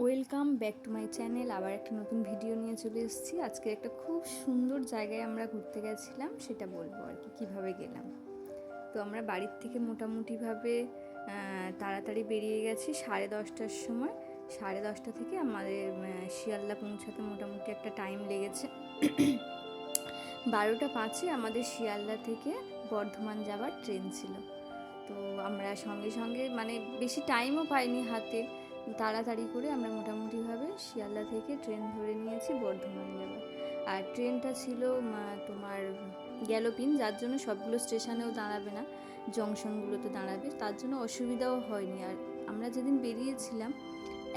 Welcome back to my channel. আবার একটা নতুন ভিডিও নিয়ে চলে এসেছি। আজকে একটা খুব সুন্দর জায়গায় আমরা ঘুরতে গেছিলাম, সেটা বলবো আর কি কীভাবে গেলাম। তো আমরা বাড়ির থেকে মোটামুটিভাবে তাড়াতাড়ি বেরিয়ে গেছি 10:30টার সময়। 10:30 থেকে আমাদের শিয়ালদা পৌঁছাতে মোটামুটি একটা টাইম লেগেছে। 12টা 5-এ আমাদের শিয়ালদা থেকে বর্ধমান যাওয়ার ট্রেন ছিল। তো আমরা সঙ্গে সঙ্গে মানে বেশি টাইমও পাইনি হাতে, তাড়াতাড়ি করে আমরা মোটামুটিভাবে শিয়ালদা থেকে ট্রেন ধরে নিয়েছি বর্ধমান যাবার। আর ট্রেনটা ছিল তোমার গ্যালোপিন, যার জন্য সবগুলো স্টেশনেও দাঁড়াবে না, জংশনগুলোতে দাঁড়াবে, তার জন্য অসুবিধাও হয়নি। আর আমরা যেদিন বেরিয়েছিলাম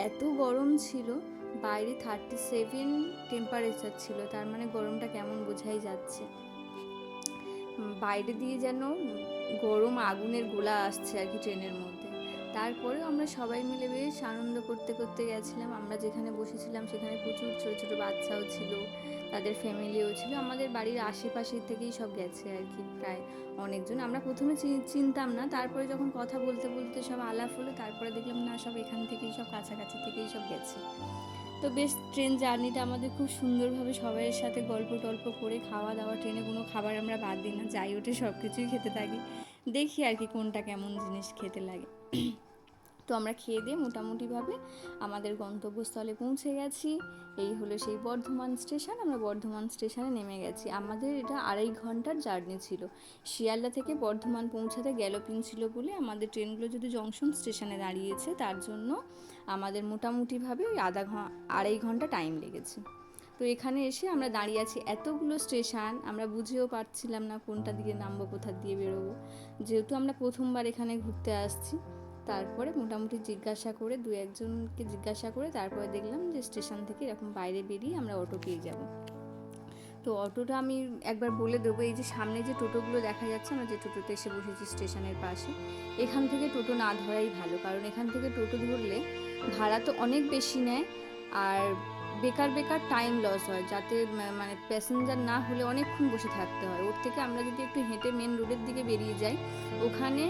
এত গরম ছিল, বাইরে 37 টেম্পারেচার ছিল, তার মানে গরমটা কেমন বোঝাই যাচ্ছে। বাইরে দিয়ে যেন গরম আগুনের গোলা আসছে আর কি ট্রেনের মধ্যে। তারপরেও আমরা সবাই মিলে বেশ আনন্দ করতে করতে গেছিলাম। আমরা যেখানে বসেছিলাম সেখানে প্রচুর ছোটো ছোটো বাচ্চাও ছিল, তাদের ফ্যামিলিও ছিল। আমাদের বাড়ির আশেপাশের থেকেই সব গেছে আর কি, প্রায় অনেকজন। আমরা প্রথমে চিনতাম না, তারপরে যখন কথা বলতে বলতে সব আলাপ হলো, তারপরে দেখলাম না সব এখান থেকেই, সব কাছাকাছি থেকেই সব গেছে। তো বেশ ট্রেন জার্নিটা আমাদের খুব সুন্দরভাবে সবাইয়ের সাথে গল্প টল্প করে, খাওয়া দাওয়া, ট্রেনে কোনো খাবার আমরা বাদ দিই না, যাই ওঠে সব কিছুই খেতে থাকি, দেখি আর কি কোনটা কেমন জিনিস খেতে লাগে। তো আমরা খেয়ে দিয়ে মোটামুটিভাবে আমাদের গন্তব্যস্থলে পৌঁছে গেছি। এই হলো সেই বর্ধমান স্টেশন। আমরা বর্ধমান স্টেশনে নেমে গেছি। আমাদের এটা 2.5 ঘন্টার জার্নি ছিল। শিয়ালদা থেকে বর্ধমান পৌঁছাতে গ্যালোপিন ছিল বলে আমাদের ট্রেনগুলো যদি জংশন স্টেশনে দাঁড়িয়েছে, তার জন্য আমাদের মোটামুটিভাবে ওই 2.5 ঘন্টা টাইম লেগেছে। তো এখানে এসে আমরা দাঁড়িয়ে আছি, এতগুলো স্টেশন আমরা বুঝেও পারছিলাম না কোনটা দিকে নামবো, কোথা দিয়ে বেরোবো, যেহেতু আমরা প্রথমবার এখানে ঘুরতে আসছি। তারপরে মোটামুটি জিজ্ঞাসা করে, 2-1জনকে জিজ্ঞাসা করে তারপরে দেখলাম যে স্টেশন থেকে এরকম বাইরে বেরিয়ে আমরা অটো পেয়ে যাব। তো অটোটা আমি একবার বলে দেবো, এই যে সামনে যে টোটোগুলো দেখা যাচ্ছে, আমরা যে টোটোতে এসে বসেছি স্টেশনের পাশে, এখান থেকে টোটো না ধরাই ভালো, কারণ এখান থেকে টোটো ধরলে ভাড়া তো অনেক বেশি নেয়, আর বেকার বেকার টাইম লস হয়, যাতে মানে প্যাসেঞ্জার না হলে অনেকক্ষণ বসে থাকতে হয়। ওর থেকে আমরা যদি একটু হেঁটে মেন রোডের দিকে বেরিয়ে যাই, ওখানে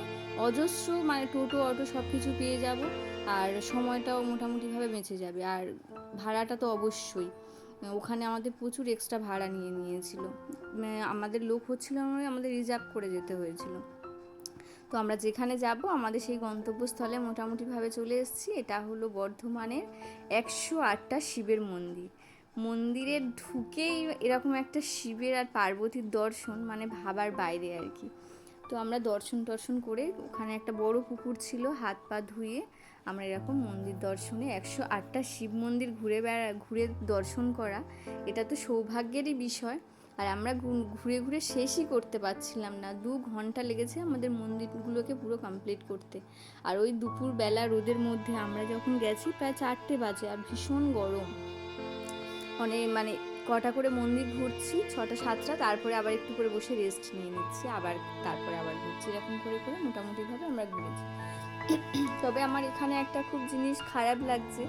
অজস্র মানে টোটো অটো সব কিছু পেয়ে যাব, আর সময়টাও মোটামুটিভাবে বেঁচে যাবে, আর ভাড়াটা তো অবশ্যই। ওখানে আমাদের প্রচুর এক্সট্রা ভাড়া নিয়েছিল, আমাদের লোক হচ্ছিল না, আমাদের রিজার্ভ করে যেতে হয়েছিল। তো আমরা যেখানে যাব আমাদের সেই গন্তব্যস্থলে মোটামুটিভাবে চলে এসেছি। এটা হলো বর্ধমানের 108টা শিবের মন্দির। মন্দিরে ঢুকেই এরকম একটা শিবের আর পার্বতীর দর্শন, মানে ভাবার বাইরে আর কি। তো আমরা দর্শন করে, ওখানে একটা বড় পুকুর ছিল, হাত পা ধুয়ে আমরা এরকম মন্দির দর্শনে 108টা শিব মন্দির ঘুরে দর্শন করা, এটা তো সৌভাগ্যেরই বিষয়। আর আমরা ঘুরে ঘুরে শেষই করতে পারছিলাম না, 2 ঘন্টা লেগেছে আমাদের মন্দিরগুলোকে পুরো কমপ্লিট করতে। আর ওই দুপুরবেলা রোদের মধ্যে আমরা যখন গেছি প্রায় 4টে বাজে, আর ভীষণ গরম। মানে কটা করে মন্দির ঘুরছি, 6টা 7টা, তারপরে আবার একটু করে বসে রেস্ট নিয়ে নিচ্ছি, আবার তারপরে আবার ঘুরছি, এরকম করে করে মোটামুটিভাবে আমরা ঘুরেছি। তবে আমার এখানে একটা খুব জিনিস খারাপ লাগছে,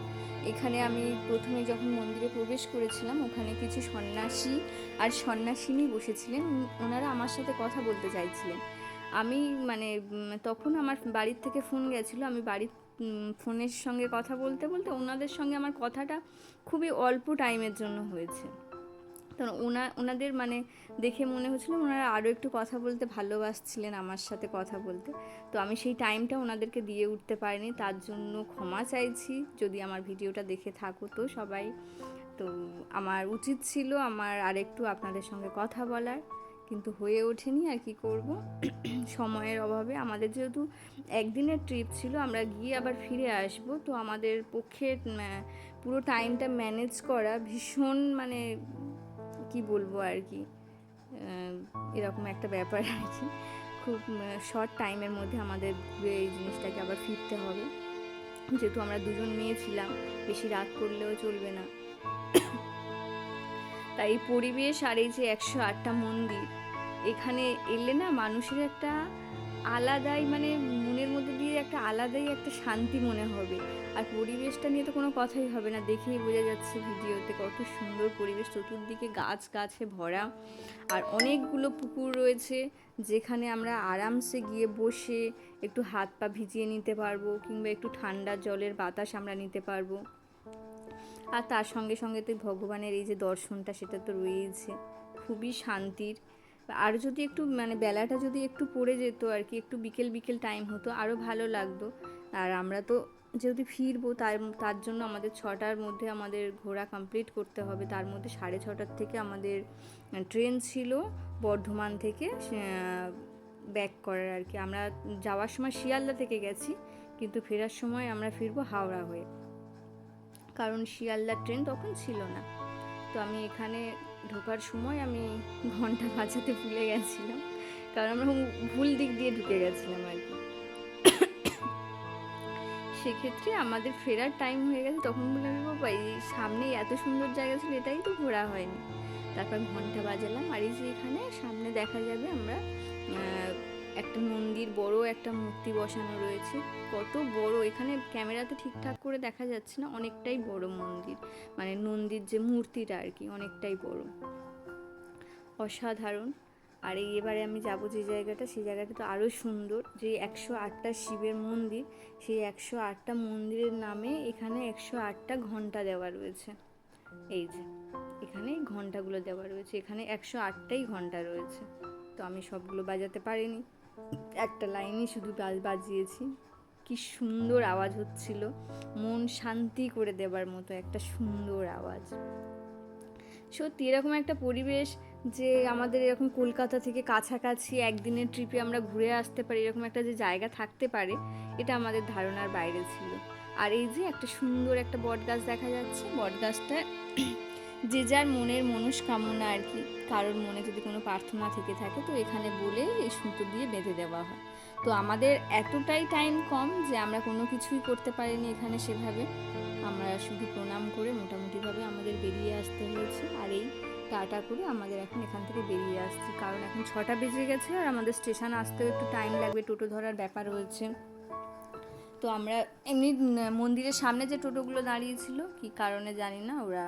এখানে আমি প্রথমে যখন মন্দিরে প্রবেশ করেছিলাম, ওখানে কিছু সন্ন্যাসী আর সন্ন্যাসিনী বসেছিলেন, ওনারা আমার সাথে কথা বলতে চাইছিলেন। আমি মানে তখন আমার বাড়ির থেকে ফোন গেছিলো, আমি বাড়ির ফোনের সঙ্গে কথা বলতে বলতে ওনাদের সঙ্গে আমার কথাটা খুবই অল্প টাইমের জন্য হয়েছে। কারণ ওনাদের মানে দেখে মনে হচ্ছিলো ওনারা আরও একটু কথা বলতে ভালোবাসছিলেন আমার সাথে কথা বলতে। তো আমি সেই টাইমটা ওনাদেরকে দিয়ে উঠতে পারিনি, তার জন্য ক্ষমা চাইছি যদি আমার ভিডিওটা দেখে থাকো তো সবাই। তো আমার উচিত ছিল আমার আরেকটু আপনাদের সঙ্গে কথা বলার, কিন্তু হয়ে ওঠেনি, আর কি করব। সময়ের অভাবে, আমাদের যেহেতু একদিনের ট্রিপ ছিল, আমরা গিয়ে আবার ফিরে আসব, তো আমাদের পক্ষে পুরো টাইমটা ম্যানেজ করা ভীষণ মানে কি বলবো আর কি, এরকম একটা ব্যাপার আর কি। খুব শর্ট টাইমের মধ্যে আমাদের এই জিনিসটাকে আবার ফিরতে হবে, যেহেতু আমরা 2জন মেয়ে ছিলাম, বেশি রাত করলেও চলবে না। তাই এই পরিবেশ আর এই যে 108টা মন্দির, এখানে এলে না মানুষের একটা আলাদাই মানে মনের মধ্যে দিয়ে একটা আলাদাই একটা শান্তি মনে হবে। আর পরিবেশটা নিয়ে তো কোনো কথাই হবে না, দেখেই বোঝা যাচ্ছে ভিডিওতে কত সুন্দর পরিবেশ, চতুর্দিকে গাছ গাছে ভরা, আর অনেকগুলো পুকুর রয়েছে যেখানে আমরা আরামসে গিয়ে বসে একটু হাত পা ভিজিয়ে নিতে পারবো, কিংবা একটু ঠান্ডা জলের বাতাস আমরা নিতে পারবো। আর তার সঙ্গে সঙ্গে তো ভগবানের এই যে দর্শনটা সেটা তো রয়েছে, খুবই শান্তির। আর যদি একটু মানে বেলাটা যদি একটু পড়ে যেত আর কি, একটু বিকেল বিকেল টাইম হতো আরও ভালো লাগতো। আর আমরা তো যেহেতু ফিরবো তার জন্য আমাদের 6টার মধ্যে আমাদের ঘোরা কমপ্লিট করতে হবে। তার মধ্যে 6:30টার থেকে আমাদের ট্রেন ছিল বর্ধমান থেকে ব্যাক করার আর কি। আমরা যাওয়ার সময় শিয়ালদা থেকে গেছি, কিন্তু ফেরার সময় আমরা ফিরবো হাওড়া হয়ে, কারণ শিয়ালদার ট্রেন তখন ছিল না। তো আমি এখানে ঢোকার সময় আমি ঘন্টা বাজাতে ভুলে গেছিলাম, কারণ আমরা ভুল দিক দিয়ে ঢুকে গেছিলাম আর কি। সেক্ষেত্রে আমাদের ফেরার টাইম হয়ে গেছে। তখন বললাম বাবা এই সামনেই এত সুন্দর জায়গা ছিল, এটাই তো ঘোরা হয়নি। তারপর ঘন্টা বাজালাম, আর এই যে এখানে সামনে দেখা যাবে আমরা একটা মন্দির, বড় একটা মূর্তি বসানো রয়েছে। কত বড়, এখানে ক্যামেরাতে ঠিকঠাক করে দেখা যাচ্ছে না, অনেকটাই বড় মন্দির, মানে নন্দীর যে মূর্তিটা আর কি অনেকটাই বড়, অসাধারণ। আর এবারে আমি যাব যে জায়গাটা, সেই জায়গাটা তো আরও সুন্দর। যে 108টা শিবের মন্দির, সেই 108টা মন্দিরের নামে এখানে 108টা ঘন্টা দেওয়া রয়েছে। এই যে এখানে ঘন্টাগুলো দেওয়া রয়েছে, এখানে 108টাই ঘন্টা রয়েছে। তো আমি সবগুলো বাজাতে পারিনি, একটা লাইনই শুধু বাজিয়েছি। কি সুন্দর আওয়াজ হচ্ছিল, মন শান্তি করে দেবার মতো একটা সুন্দর আওয়াজ। সত্যি এরকম একটা পরিবেশ, যে আমাদের এরকম কলকাতা থেকে কাছাকাছি একদিনের ট্রিপে আমরা ঘুরে আসতে পারি, এরকম একটা যে জায়গা থাকতে পারে, এটা আমাদের ধারণার বাইরে ছিল। আর এই যে একটা সুন্দর একটা বট গাছ দেখা যাচ্ছে, বট গাছটা যে যার মনের মনস্কামনা আর কি, কারোর মনে যদি কোনো প্রার্থনা থেকে থাকে তো এখানে বলে এই সুতো দিয়ে বেঁধে দেওয়া হয়। তো আমাদের এতটাই টাইম কম যে আমরা কোনো কিছুই করতে পারিনি এখানে সেভাবে, আমরা শুধু প্রণাম করে মোটামুটিভাবে আমাদের বেরিয়ে আসতে হয়েছে। আর এই টাটা করে আমাদের এখন এখান থেকে বেরিয়ে আসছি, কারণ এখন 6টা বেজে গেছে আর আমাদের স্টেশন আসতেও একটু টাইম লাগবে, টোটো ধরার ব্যাপার রয়েছে। তো আমরা এমনি মন্দিরের সামনে যে টোটোগুলো দাঁড়িয়েছিল কী কারণে জানি না, ওরা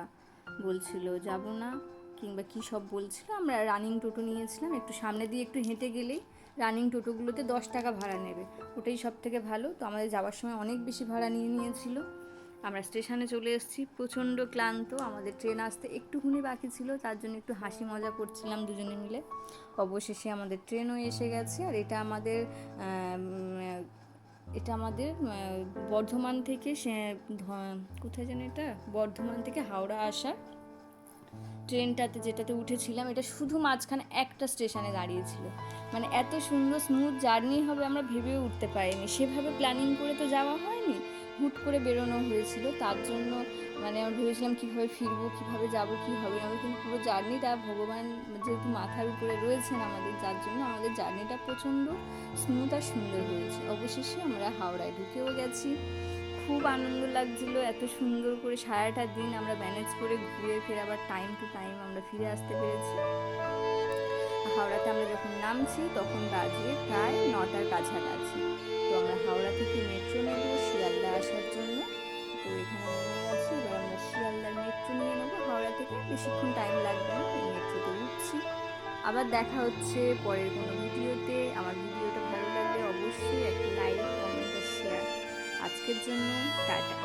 বলছিল যাব না কিংবা কী সব বলছিল, আমরা রানিং টোটো নিয়েছিলাম। একটু সামনে দিয়ে একটু হেঁটে গেলেই রানিং টোটোগুলোতে 10 টাকা ভাড়া নেবে, ওটাই সব থেকে ভালো। তো আমাদের যাওয়ার সময় অনেক বেশি ভাড়া নিয়েছিল। আমরা স্টেশনে চলে এসেছি, প্রচণ্ড ক্লান্ত, আমাদের ট্রেন আসতে একটুখানি বাকি ছিল, তার জন্য একটু হাসি মজা করছিলাম দুজনে মিলে। অবশেষে আমাদের ট্রেনও এসে গেছে। আর এটা আমাদের বর্ধমান থেকে কোথায় যেন, এটা বর্ধমান থেকে হাওড়া আসা ট্রেনটাতে, যেটাতে উঠেছিলাম, এটা শুধু মাঝখানে একটা স্টেশনে দাঁড়িয়েছিল। মানে এত সুন্দর স্মুথ জার্নি হবে আমরা ভেবেও উঠতে পারিনি, সেভাবে প্ল্যানিং করে তো যাওয়া হয়নি, হুট করে বেরোনো হয়েছিল। তার জন্য মানে আমরা ভেবেছিলাম কীভাবে ফিরবো, কীভাবে যাবো, কী হবে না, কিন্তু পুরো জার্নিটা ভগবান যেহেতু মাথার উপরে রয়েছেন আমাদের, যার জন্য আমাদের জার্নিটা প্রচণ্ড স্মুথ আর সুন্দর হয়েছে। অবশেষে আমরা হাওড়ায় ঢুকেও গেছি, খুব আনন্দ লাগছিল। এত সুন্দর করে সারাটা দিন আমরা ম্যানেজ করে ঘুরে ফিরে আবার টাইম টু টাইম আমরা ফিরে আসতে পেরেছি। হাওড়াতে আমরা যখন নামছি তখন বাজে প্রায় 9টার কাছাকাছি। তো আমরা হাওড়া থেকে মেট্রো নেব শিয়ালদা আসার জন্য। তো এখানে নেমে গেছি, এবার আমরা শিয়ালদার মেট্রো নিয়ে নেবো হাওড়া থেকে, বেশিক্ষণ টাইম লাগবে না, এই মেট্রোতে উঠছি। আবার দেখা হচ্ছে পরের কোনো ভিডিওতে। আমার ভিডিওটা ভালো লাগলে অবশ্যই একটা লাইক, কমেন্ট আর শেয়ার। আজকের জন্য টাটা।